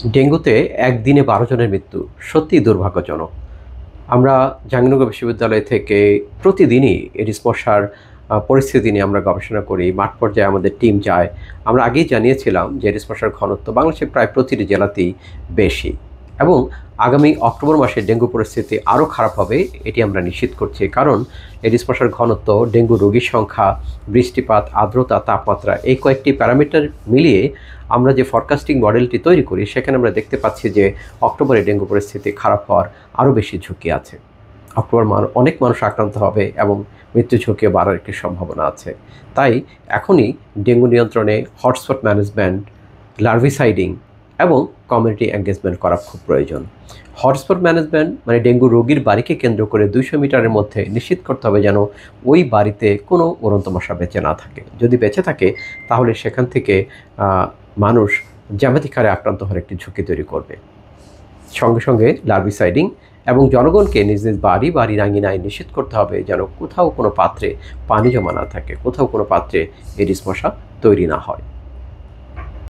ডেঙ্গুতে একদিনে ১২ জনের মৃত্যু সত্যিই দুর্ভাগ্যজনক। আমরা জাহাঙ্গীরনগর বিশ্ববিদ্যালয় থেকে প্রতিদিনই এডিস মশার পরিস্থিতি নিয়ে আমরা গবেষণা করি। মাঠ পর্যায়ে আমাদের টিম যায়। আমরা আগেই জানিয়েছিলাম যে এডিস মশার ঘনত্ব বাংলাদেশের প্রায় প্রতিটি জেলাতেই বেশি এবং আগামী অক্টোবর মাসে ডেঙ্গু পরিস্থিতি আরও খারাপ হবে এটি আমরা নিশ্চিত করছি। কারণ এডিস মশার ঘনত্ব, ডেঙ্গু রোগীর সংখ্যা, বৃষ্টিপাত, আর্দ্রতা, তাপমাত্রা এই কয়েকটি প্যারামিটার মিলিয়ে আমরা যে ফরকাস্টিং মডেলটি তৈরি করি সেখানে আমরা দেখতে পাচ্ছি যে অক্টোবরে ডেঙ্গু পরিস্থিতি খারাপ হওয়ার আরও বেশি ঝুঁকি আছে। অক্টোবর অনেক মানুষ আক্রান্ত হবে এবং মৃত্যু ঝুঁকিও বাড়ার একটি সম্ভাবনা আছে। তাই এখনই ডেঙ্গু নিয়ন্ত্রণে হটস্পট ম্যানেজমেন্ট, লার্ভিসাইডিং এবং কমিউনিটি এঙ্গেজমেন্ট করা খুব প্রয়োজন। হটস্পট ম্যানেজমেন্ট মানে ডেঙ্গু রোগীর বাড়িকে কেন্দ্র করে ২০০ মিটারের মধ্যে নিশ্চিত করতে হবে যেন ওই বাড়িতে কোনো উড়ন্ত মশা বেঁচে না থাকে। যদি বেঁচে থাকে তাহলে সেখান থেকে মানুষ জ্যামিতিক হারে আক্রান্ত হওয়ার একটি ঝুঁকি তৈরি করবে। সঙ্গে সঙ্গে লার্ভিসাইডিং এবং জনগণকে নিজ নিজ বাড়ি আঙিনায় নিশ্চিত করতে হবে যেন কোথাও কোনো পাত্রে পানি জমা না থাকে, কোথাও কোনো পাত্রে এডিস মশা তৈরি না হয়।